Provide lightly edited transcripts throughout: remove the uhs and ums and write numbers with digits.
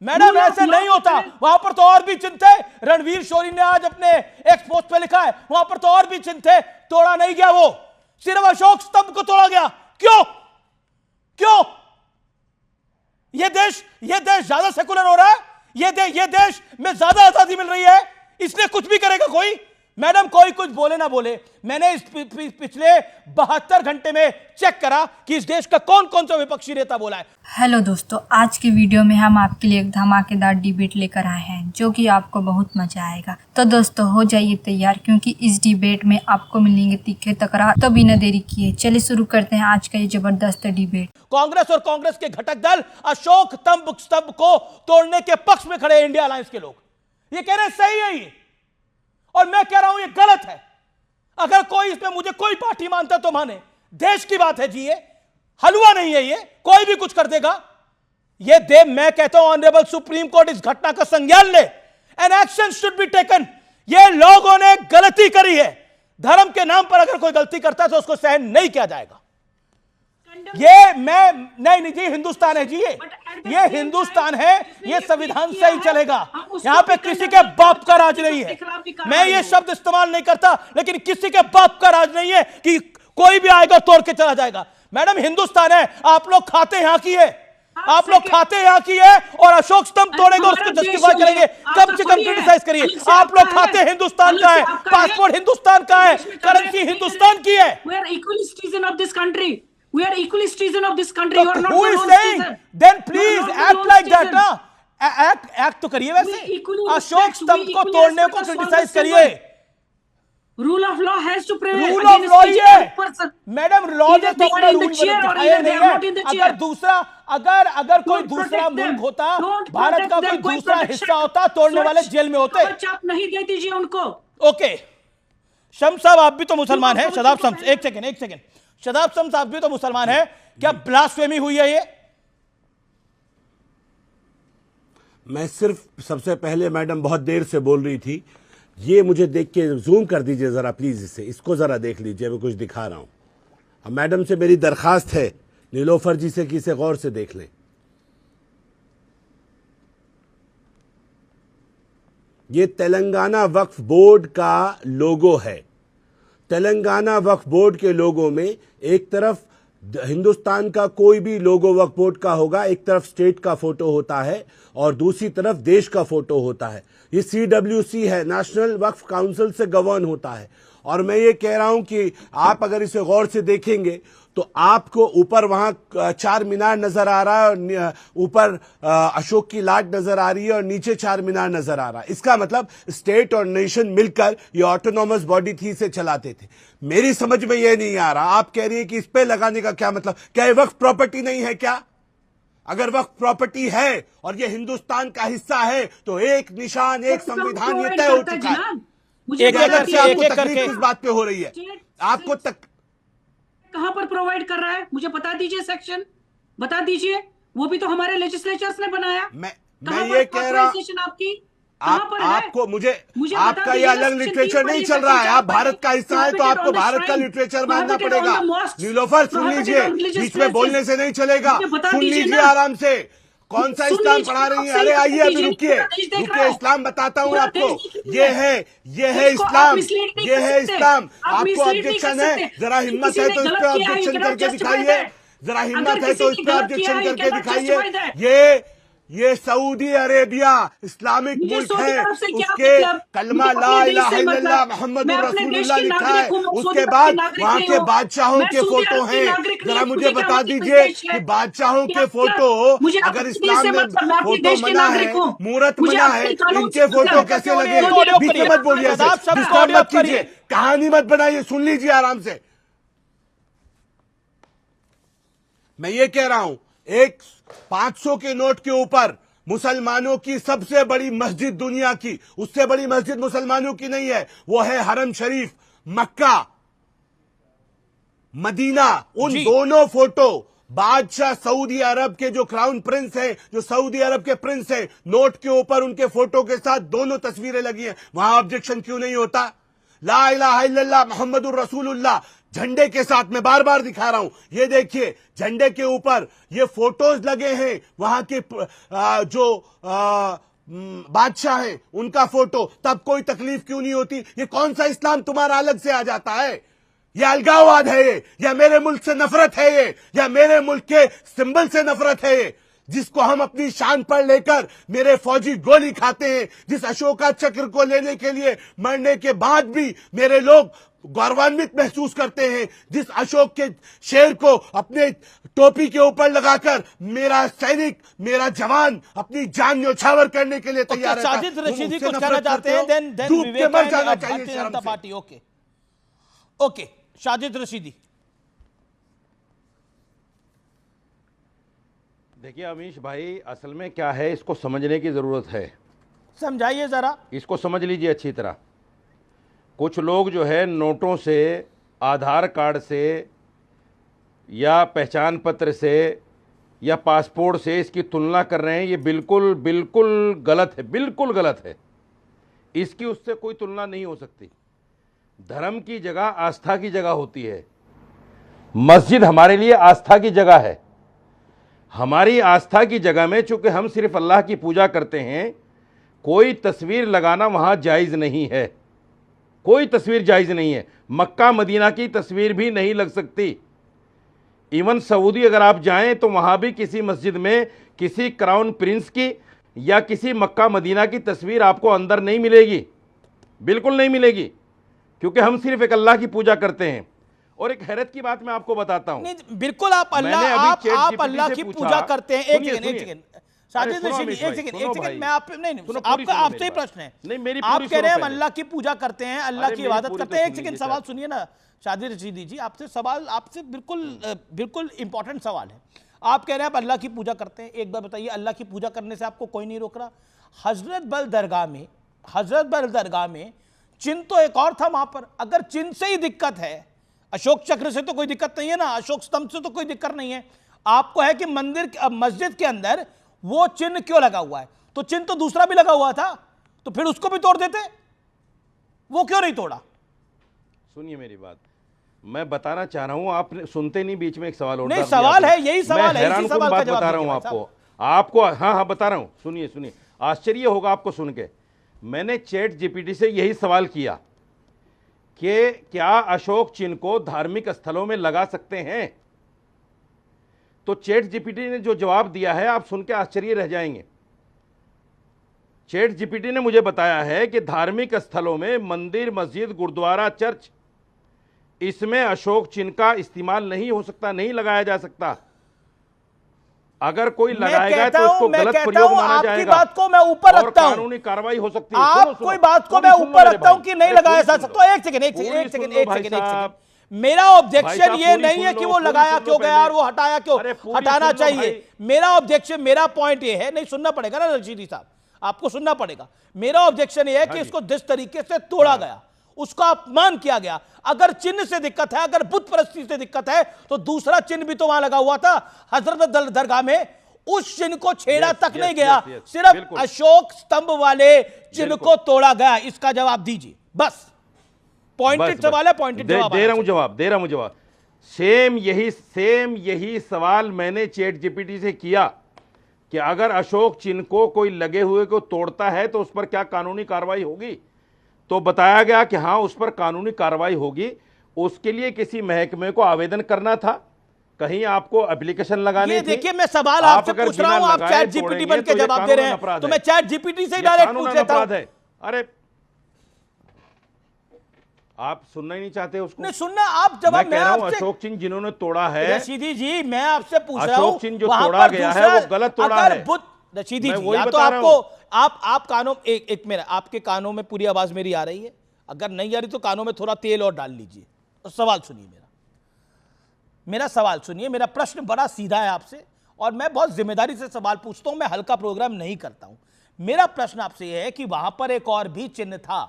Madam ऐसे नहीं होता। वहां पर तो और भी चिन्ह थे, रणवीर शोरी ने आज अपने एक्स पोस्ट पे लिखा है, वहां पर तो और भी चिन्ह थे, तोड़ा नहीं गया, वो सिर्फ अशोक स्तंभ को तोड़ा गया। क्यों क्यों? ये देश ज्यादा सेकुलर हो रहा है, ये देश में ज्यादा आजादी मिल रही है, इसलिए कुछ भी करेगा कोई। मैडम कोई कुछ बोले ना बोले, मैंने इस पिछले 72 घंटे में चेक करा कि इस देश का कौन कौन सा विपक्षी नेता बोला है। हेलो दोस्तों, आज के वीडियो में हम आपके लिए एक धमाकेदार डिबेट लेकर आए हैं जो कि आपको बहुत मजा आएगा। तो दोस्तों हो जाइए तैयार, क्योंकि इस डिबेट में आपको मिलेंगे तीखे तकरार। तो बिना देरी किए चलिए शुरू करते हैं आज का ये जबरदस्त डिबेट। कांग्रेस और कांग्रेस के घटक दल अशोक स्तंभ को तोड़ने के पक्ष में खड़े इंडिया अलायंस के लोग, ये कह रहे हैं सही है ये, और मैं कह रहा हूं ये गलत है। अगर कोई इसमें मुझे कोई पार्टी मानता तो माने, देश की बात है जी, ये हलवा नहीं है, ये कोई भी कुछ कर देगा। ये मैं कहता हूं ऑनरेबल सुप्रीम कोर्ट इस घटना का संज्ञान ले, an action should be taken. ये लोगों ने गलती करी है, धर्म के नाम पर अगर कोई गलती करता है तो उसको सहन नहीं किया जाएगा। ये मैं नहीं जी, हिंदुस्तान है जी, ये हिंदुस्तान है, ये संविधान से ही चलेगा। यहां पे किसी के बाप का राज नहीं है। मैं ये शब्द इस्तेमाल नहीं करता, लेकिन किसी के बाप का राज नहीं है कि कोई भी आएगा तोड़ के चला जाएगा। मैडम हिंदुस्तान है, आप लोग खाते यहां की है, आप लोग खाते यहां की है, और अशोक स्तंभ तोड़ेंगे और उसको जस्टिफाई करेंगे, कम से कम क्रिटिसाइज करिए। आप लोग खाते हिंदुस्तान का है, पासपोर्ट हिंदुस्तान का है, करेंसी हिंदुस्तान की है। We are equally citizen of this country. You are not who the is lone saying? citizen. Then please act like that, ना? Act तो करिए वैसे। अशोक स्तंभ को तोड़ने को क्रिटिसाइज करिए। Rule of law has to prevail. Rule of law ही है मैडम, लॉ ने तो अपना रूल दिखाया नहीं है। अगर दूसरा अगर कोई दूसरा मुल्क होता, भारत का कोई दूसरा हिस्सा होता, तोड़ने वाले जेल में होते। आप नहीं दे दीजिए उनको। ओके शम्स साहब, आप भी तो मुसलमान हैं। शदाब शम्स, एक सेकेंड, शदाब शम्स आप भी तो मुसलमान है, क्या ब्लास्फेमी हुई है ये? मैं सिर्फ सबसे पहले मैडम बहुत देर से बोल रही थी, ये मुझे देख के जूम कर दीजिए जरा प्लीज, इसको जरा देख लीजिए, मैं कुछ दिखा रहा हूं। अब मैडम से मेरी दरखास्त है, नीलोफर जी से कि इसे गौर से देख लें। ये तेलंगाना वक्फ बोर्ड का लोगो है। तेलंगाना वक्फ बोर्ड के लोगों में एक तरफ हिंदुस्तान का कोई भी लोगो वक्फ बोर्ड का होगा, एक तरफ स्टेट का फोटो होता है और दूसरी तरफ देश का फोटो होता है। ये CWC है, नेशनल वक्फ काउंसिल से गवर्न होता है। और मैं ये कह रहा हूं कि आप अगर इसे गौर से देखेंगे तो आपको ऊपर वहां चार मीनार नजर आ रहा है, और ऊपर अशोक की लाट नजर आ रही है, और नीचे चार मीनार नजर आ रहा है। इसका मतलब स्टेट और नेशन मिलकर ये ऑटोनॉमस बॉडी थी, से चलाते थे। मेरी समझ में यह नहीं आ रहा, आप कह रही है कि इस पे लगाने का क्या मतलब? क्या ये वक्फ प्रॉपर्टी नहीं है क्या? अगर वक्फ प्रॉपर्टी है और ये हिंदुस्तान का हिस्सा है तो एक निशान, एक संविधान ये तय हो चुका है। आपको तकलीफ किस बात पे हो रही है? आपको कहां पर प्रोवाइड कर रहा है? मुझे बता दीजिए, सेक्शन बता दीजिए। वो भी तो हमारे लेजिस्लेचर्स ने बनाया। मैं ये कह रहा हूं, आपको मुझे आपका ये अलग लिटरेचर नहीं चल रहा है। आप भारत का हिस्सा है तो आपको भारत का लिटरेचर मानना पड़ेगा। नीलोफर सुन लीजिए, बीच में बोलने से नहीं चलेगा, सुन लीजिए आराम से। कौन सा इस्लाम पढ़ा रही है? अरे आइए अभी रुकिए, इस्लाम बताता हूँ आपको। ये है इस्लाम। आपको ऑब्जेक्शन है? जरा हिम्मत है तो इस पे ऑब्जेक्शन करके दिखाइए, जरा हिम्मत है तो इस पे ऑब्जेक्शन करके दिखाइए। ये सऊदी अरेबिया इस्लामिक मुल्क है, उसके कलमा ला इलाहा इल्लल्लाह मुहम्मदुर रसूलुल्लाह लिखा है। उसके बाद वहां के बादशाहों के फोटो हैं। जरा मुझे बता दीजिए कि बादशाहों के फोटो, अगर इस्लाम में फोटो मना है, मूर्त मना है, इनके फोटो कैसे लगे? बीच में मत बोलिए, डिस्टर्ब मत कीजिए, कहानी मत बनाइए, सुन लीजिए आराम से। मैं ये कह रहा हूं, एक 500 के नोट के ऊपर मुसलमानों की सबसे बड़ी मस्जिद दुनिया की, उससे बड़ी मस्जिद मुसलमानों की नहीं है, वो है हरम शरीफ, मक्का, मदीना। उन दोनों फोटो बादशाह सऊदी अरब के जो क्राउन प्रिंस है, जो सऊदी अरब के प्रिंस है, नोट के ऊपर उनके फोटो के साथ दोनों तस्वीरें लगी हैं। वहां ऑब्जेक्शन क्यों नहीं होता? ला इलाहा इल्लल्लाह मुहम्मदुर रसूलुल्लाह झंडे के साथ, मैं बार बार दिखा रहा हूं, ये देखिए झंडे के ऊपर ये फोटोज लगे हैं वहां के जो बादशाह हैं उनका फोटो, तब कोई तकलीफ क्यों नहीं होती? ये कौन सा इस्लाम तुम्हारा अलग से आ जाता है? ये अलगाववाद है ये, या मेरे मुल्क से नफरत है ये, या मेरे मुल्क के सिंबल से नफरत है ये, जिसको हम अपनी शान पर लेकर मेरे फौजी गोली खाते हैं, जिस अशोका चक्र को लेने के लिए मरने के बाद भी मेरे लोग गौरवान्वित महसूस करते हैं, जिस अशोक के शेर को अपने टोपी के ऊपर लगाकर मेरा सैनिक, मेरा जवान अपनी जान न्योछावर करने के लिए तैयार है। साजिद रशीदी कुछ कहना चाहते हैं, देन मर जाना चाहिए भारतीय जनता पार्टी। ओके साजिद रशीदी। देखिए अमीश भाई, असल में क्या है, इसको समझने की जरूरत है। समझाइए जरा। इसको समझ लीजिए अच्छी तरह। कुछ लोग जो है नोटों से, आधार कार्ड से या पहचान पत्र से या पासपोर्ट से इसकी तुलना कर रहे हैं। ये बिल्कुल बिल्कुल गलत है, बिल्कुल गलत है। इसकी उससे कोई तुलना नहीं हो सकती। धर्म की जगह आस्था की जगह होती है। मस्जिद हमारे लिए आस्था की जगह है। हमारी आस्था की जगह में चूंकि हम सिर्फ अल्लाह की पूजा करते हैं, कोई तस्वीर लगाना वहां जायज़ नहीं है। कोई तस्वीर जायज़ नहीं है। मक्का मदीना की तस्वीर भी नहीं लग सकती। इवन सऊदी अगर आप जाएं तो वहां भी किसी मस्जिद में किसी क्राउन प्रिंस की या किसी मक्का मदीना की तस्वीर आपको अंदर नहीं मिलेगी, बिल्कुल नहीं मिलेगी, क्योंकि हम सिर्फ एक अल्लाह की पूजा करते हैं। और एक हैरत की बात मैं आपको बताता हूं। नहीं बिल्कुल, आप अल्लाह की पूजा करते हैं। एक सेकंड साजिद रशीदी, एक सेकंड, मैं आपसे ही प्रश्न है। आप कह रहे हैं हम अल्लाह की पूजा करते हैं, अल्लाह की इबादत करते हैं। एक सेकंड सवाल सुनिए ना साजिद रशीदी जी, आपसे बिल्कुल इंपॉर्टेंट सवाल है। आप कह रहे हैं आप अल्लाह की पूजा करते हैं। एक बार बताइए, अल्लाह की पूजा करने से आपको कोई नहीं रोक रहा? हजरत बल दरगाह में चिन्ह तो एक और था वहां पर। अगर चिन्ह से ही दिक्कत है, अशोक चक्र से तो कोई दिक्कत नहीं है ना, अशोक स्तंभ से तो कोई दिक्कत नहीं है, आपको है कि मस्जिद के अंदर वो चिन्ह क्यों लगा हुआ है? तो चिन्ह तो दूसरा भी लगा हुआ था, तो फिर उसको भी तोड़ देते, वो क्यों नहीं तोड़ा? सुनिए मेरी बात, मैं बताना चाह रहा हूं, आप सुनते नहीं। बीच में एक सवाल और नहीं, सवाल है, यही सवाल है, इसी सवाल का जवाब बता रहा हूं आपको। हाँ बता रहा हूं, सुनिए। आश्चर्य होगा आपको सुन के। मैंने चैट जीपीटी से यही सवाल किया कि क्या अशोक चिन्ह को धार्मिक स्थलों में लगा सकते हैं? तो चैट जीपीटी ने जो जवाब दिया है आप सुन के आश्चर्य रह जाएंगे। चैट जीपीटी ने मुझे बताया है कि धार्मिक स्थलों में मंदिर, मस्जिद, गुरुद्वारा, चर्च, इसमें अशोक चिन्ह का इस्तेमाल नहीं हो सकता, नहीं लगाया जा सकता। अगर कोई लगाएगा तो उसको गलत प्रयोग माना जाएगा। आपकी बात को मैं ऊपर रखता हूं, कानूनी कार्रवाई हो सकती है। आपकी बात को मैं ऊपर रखता हूं कि नहीं लगाया जा सकता। एक सेकंड, मेरा ऑब्जेक्शन ये नहीं है कि वो लगाया क्यों गया और वो हटाया क्यों, हटाना चाहिए। मेरा ऑब्जेक्शन, मेरा पॉइंट ये है, नहीं सुनना पड़ेगा ना रशीदी साहब, आपको सुनना पड़ेगा। मेरा ऑब्जेक्शन ये है कि इसको जिस तरीके से तोड़ा गया, उसका अपमान किया गया। अगर चिन्ह से दिक्कत है, अगर बुत परस्ती से दिक्कत है, तो दूसरा चिन्ह भी तो वहां लगा हुआ था हजरत दरगाह में, उस चिन्ह को छेड़ा तक नहीं गया, सिर्फ अशोक स्तंभ वाले चिन्ह को तोड़ा गया। इसका जवाब दीजिए, बस पॉइंटेड सवाल है, पॉइंटेड जवाब दे रहा हूं जवाब। सेम यही सवाल मैंने चैट जीपीटी से किया कि अगर अशोक चिन्ह को कोई लगे हुए को तोड़ता है तो उस पर क्या कानूनी कार्रवाई होगी? तो बताया गया कि हाँ, उस पर कानूनी कार्रवाई होगी। उसके लिए किसी महकमे को आवेदन करना था, कहीं आपको एप्लीकेशन लगाने थी। देखिए, मैं सवाल आपसे पूछ रहा हूं, आप चैट जीपीटी बन के जवाब दे रहे हैं, तो मैं चैट जीपीटी से डायरेक्ट पूछ लेता हूं। अरे आप सुनना ही नहीं चाहते उसको? नहीं सुनना, आप जवाब। मैं कह रहा हूं अशोक चिन्ह जिन्होंने तोड़ा है, रशीदी जी, मैं आपसे पूछ रहा हूं, अशोक चिन्ह जो तोड़ा गया है वो गलत तोड़ा है। रशीदी जी, या तो आपको आप कानों एक मेरा, आपके कानों में पूरी आवाज मेरी आ रही है? अगर नहीं आ रही तो कानों में थोड़ा तेल और डाल लीजिए और सवाल सुनिए मेरा सवाल सुनिए। मेरा प्रश्न बड़ा सीधा है आपसे, और मैं बहुत जिम्मेदारी से सवाल पूछता हूं, मैं हल्का प्रोग्राम नहीं करता हूं। मेरा प्रश्न आपसे यह है कि वहां पर एक और भी चिन्ह था,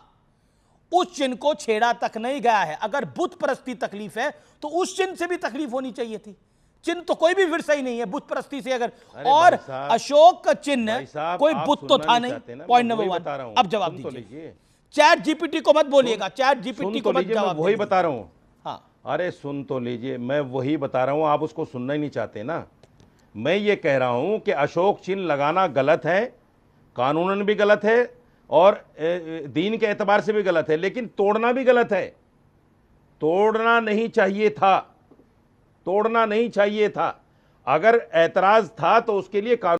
उस चिन्ह को छेड़ा तक नहीं गया है। अगर बुत परस्ती तकलीफ है तो उस चिन्ह से भी तकलीफ होनी चाहिए थी। चिन्ह तो कोई भी विरसा ही नहीं है बुत परस्ती से। अगर और अशोक का चिन्ह कोई बुत तो था नहीं। पॉइंट नंबर 1, अब जवाब दीजिए। चैट जीपीटी को मत बोलिएगा, चैट जीपीटी को मत जवाब। वही बता रहा हूं। हाँ, अरे सुन तो लीजिए, मैं वही बता रहा हूं, आप उसको सुनना ही नहीं चाहते ना। मैं ये कह रहा हूं कि अशोक चिन्ह लगाना गलत है, कानूनन भी गलत है और दीन के एतबार से भी गलत है, लेकिन तोड़ना भी गलत है। तोड़ना नहीं चाहिए था, तोड़ना नहीं चाहिए था। अगर ऐतराज था तो उसके लिए